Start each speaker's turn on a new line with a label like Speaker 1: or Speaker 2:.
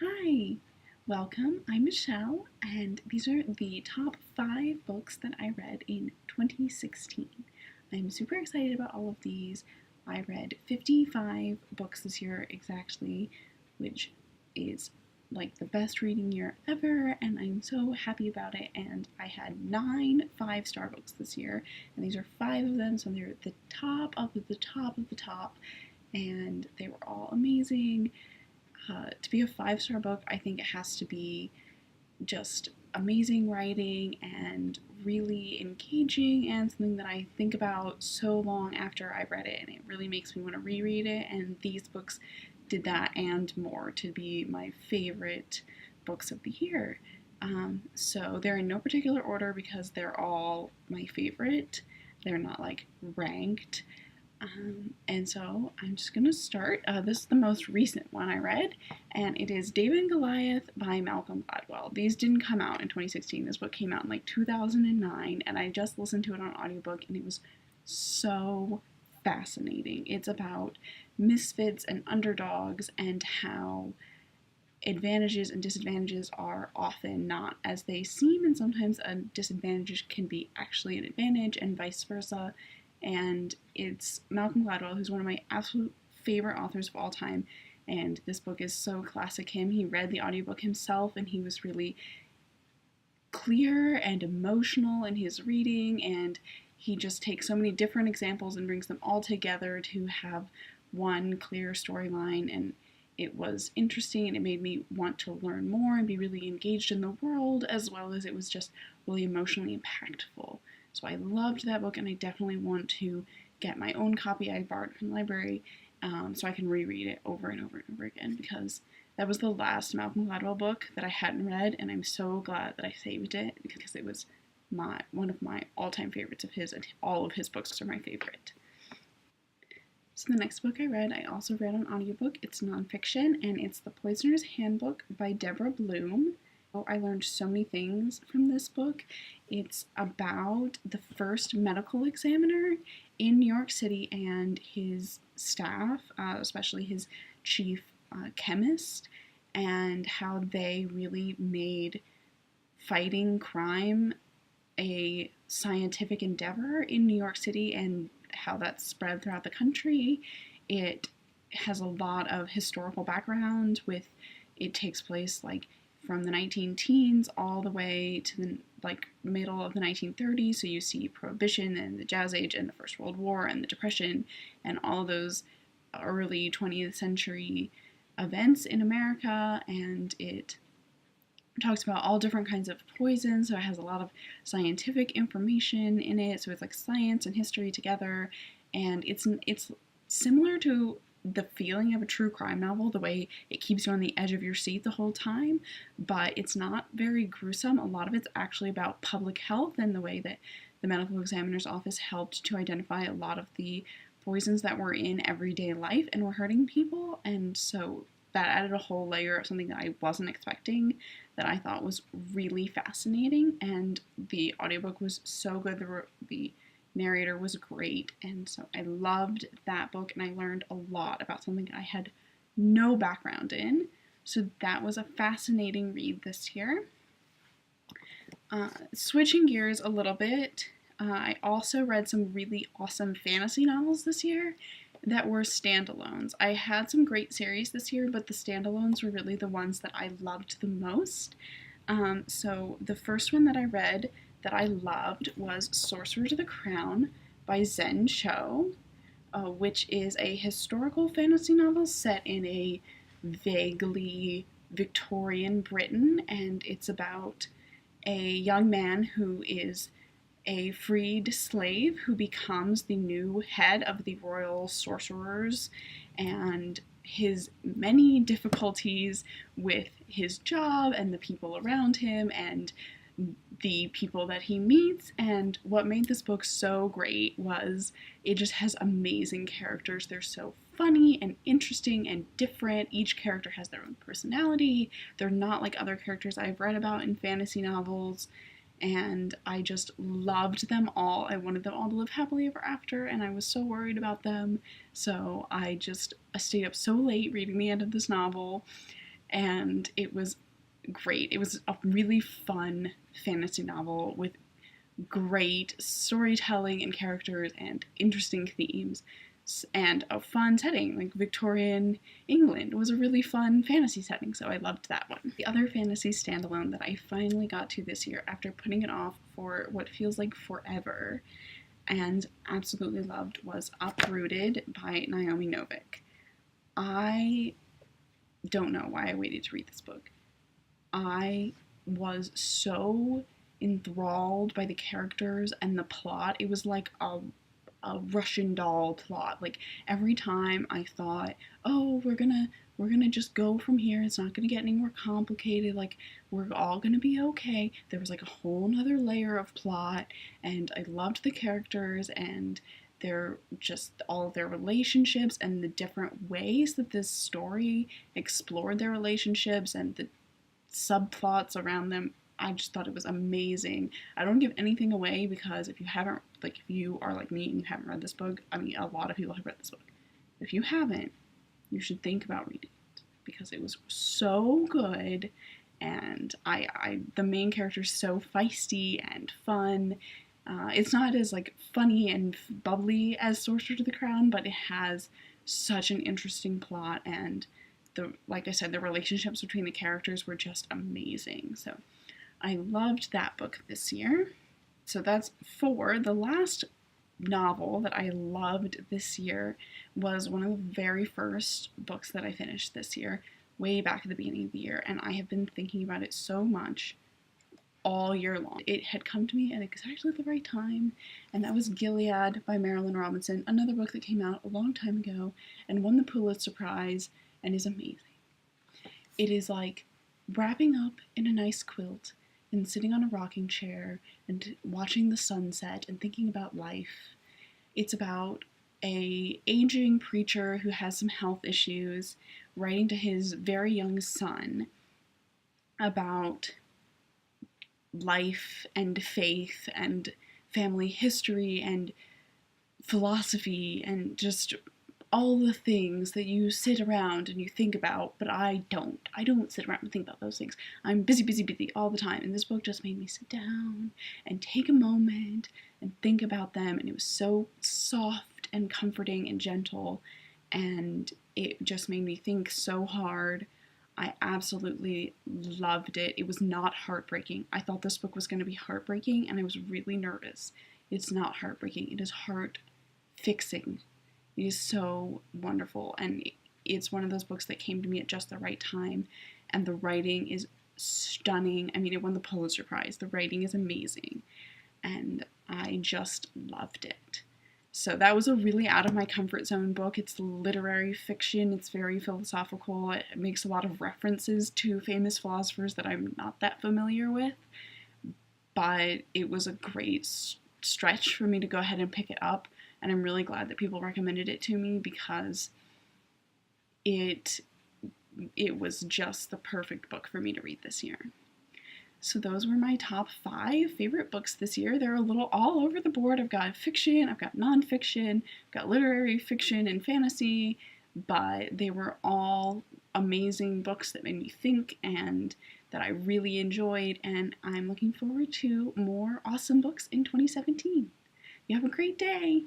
Speaker 1: Hi, welcome. I'm Michelle, and these are the top 5 books that I read in 2016. I'm super excited about all of these. I read 55 books this year exactly, which is like the best reading year ever, and I'm so happy about it. And I had 9 5-star books this year, and these are 5 of them, so they're the top of the top of the top, and they were all amazing. To be a 5-star book, I think it has to be just amazing writing and really engaging and something that I think about so long after I read it, and it really makes me want to reread it. And these books did that and more to be my favorite books of the year. So they're in no particular order because they're all my favorite. They're not like ranked. And so I'm just going to start. This is the most recent one I read, and it is David and Goliath by Malcolm Gladwell. These didn't come out in 2016. This book came out in like 2009, and I just listened to it on audiobook, and it was so fascinating. It's about misfits and underdogs and how advantages and disadvantages are often not as they seem, and sometimes a disadvantage can be actually an advantage, and vice versa. And it's Malcolm Gladwell, who's one of my absolute favorite authors of all time, and this book is so classic him. He read the audiobook himself, and he was really clear and emotional in his reading, and he just takes so many different examples and brings them all together to have one clear storyline. And it was interesting, and it made me want to learn more and be really engaged in the world, as well as it was just really emotionally impactful. So I loved that book, and I definitely want to get my own copy. I borrowed it from the library, so I can reread it over and over and over again, because that was the last Malcolm Gladwell book that I hadn't read, and I'm so glad that I saved it, because it was one of my all-time favorites of his, and all of his books are my favorite. So the next book I read, I also read on audiobook. It's nonfiction, and it's The Poisoner's Handbook by Deborah Blum. I learned so many things from this book. It's about the first medical examiner in New York City and his staff, especially his chief chemist, and how they really made fighting crime a scientific endeavor in New York City, and how that's spread throughout the country. It has a lot of historical background. With it takes place like from the 19 teens all the way to the like middle of the 1930s. So you see Prohibition and the Jazz Age and the First World War and the Depression and all of those early 20th century events in America. And it talks about all different kinds of poisons, so it has a lot of scientific information in it. So it's like science and history together, and it's similar to the feeling of a true crime novel, the way it keeps you on the edge of your seat the whole time, but it's not very gruesome. A lot of it's actually about public health and the way that the medical examiner's office helped to identify a lot of the poisons that were in everyday life and were hurting people. And so that added a whole layer of something that I wasn't expecting, that I thought was really fascinating. And the audiobook was so good. The narrator was great, and so I loved that book, and I learned a lot about something I had no background in. So that was a fascinating read this year. Switching gears a little bit, I also read some really awesome fantasy novels this year that were standalones. I had some great series this year, but the standalones were really the ones that I loved the most. So the first one that I read that I loved was Sorcerer to the Crown by Zen Cho, which is a historical fantasy novel set in a vaguely Victorian Britain, and it's about a young man who is a freed slave who becomes the new head of the royal sorcerers, and his many difficulties with his job and the people around him and the people that he meets. And what made this book so great was it just has amazing characters. They're so funny and interesting and different. Each character has their own personality. They're not like other characters I've read about in fantasy novels, and I just loved them all. I wanted them all to live happily ever after, and I was so worried about them. So I stayed up so late reading the end of this novel, and it was great. It was a really fun fantasy novel with great storytelling and characters and interesting themes and a fun setting. Like Victorian England was a really fun fantasy setting, so I loved that one. The other fantasy standalone that I finally got to this year after putting it off for what feels like forever and absolutely loved was Uprooted by Naomi Novik. I don't know why I waited to read this book. I was so enthralled by the characters and the plot. It was like a Russian doll plot. Like every time I thought, oh, we're gonna just go from here. It's not gonna get any more complicated. Like we're all gonna be okay. There was like a whole nother layer of plot, and I loved the characters and their just all of their relationships and the different ways that this story explored their relationships and the subplots around them. I just thought it was amazing. I don't give anything away because if you haven't, like if you are like me and you haven't read this book, I mean a lot of people have read this book. If you haven't, you should think about reading it because it was so good, and the main character is so feisty and fun. It's not as like funny and bubbly as Sorcerer to the Crown, but it has such an interesting plot, and like I said, the relationships between the characters were just amazing. So I loved that book this year. So that's 4. The last novel that I loved this year was one of the very first books that I finished this year, way back at the beginning of the year, and I have been thinking about it so much all year long. It had come to me at exactly the right time, and that was Gilead by Marilynne Robinson, another book that came out a long time ago and won the Pulitzer Prize and is amazing. It is like wrapping up in a nice quilt and sitting on a rocking chair and watching the sunset and thinking about life. It's about a aging preacher who has some health issues writing to his very young son about life and faith and family history and philosophy and just all the things that you sit around and you think about, but I don't sit around and think about those things. I'm busy all the time, and this book just made me sit down and take a moment and think about them, and it was so soft and comforting and gentle, and it just made me think so hard. I absolutely loved it. It was not heartbreaking. I thought this book was going to be heartbreaking, and I was really nervous. It's not heartbreaking. It is heart fixing. It is so wonderful, and it's one of those books that came to me at just the right time, and the writing is stunning. I mean, it won the Pulitzer Prize. The writing is amazing, and I just loved it. So that was a really out of my comfort zone book. It's literary fiction. It's very philosophical. It makes a lot of references to famous philosophers that I'm not that familiar with, but it was a great stretch for me to go ahead and pick it up. And I'm really glad that people recommended it to me because it was just the perfect book for me to read this year. So those were my top 5 favorite books this year. They're a little all over the board. I've got fiction, I've got nonfiction, I've got literary fiction and fantasy, but they were all amazing books that made me think and that I really enjoyed, and I'm looking forward to more awesome books in 2017. You have a great day.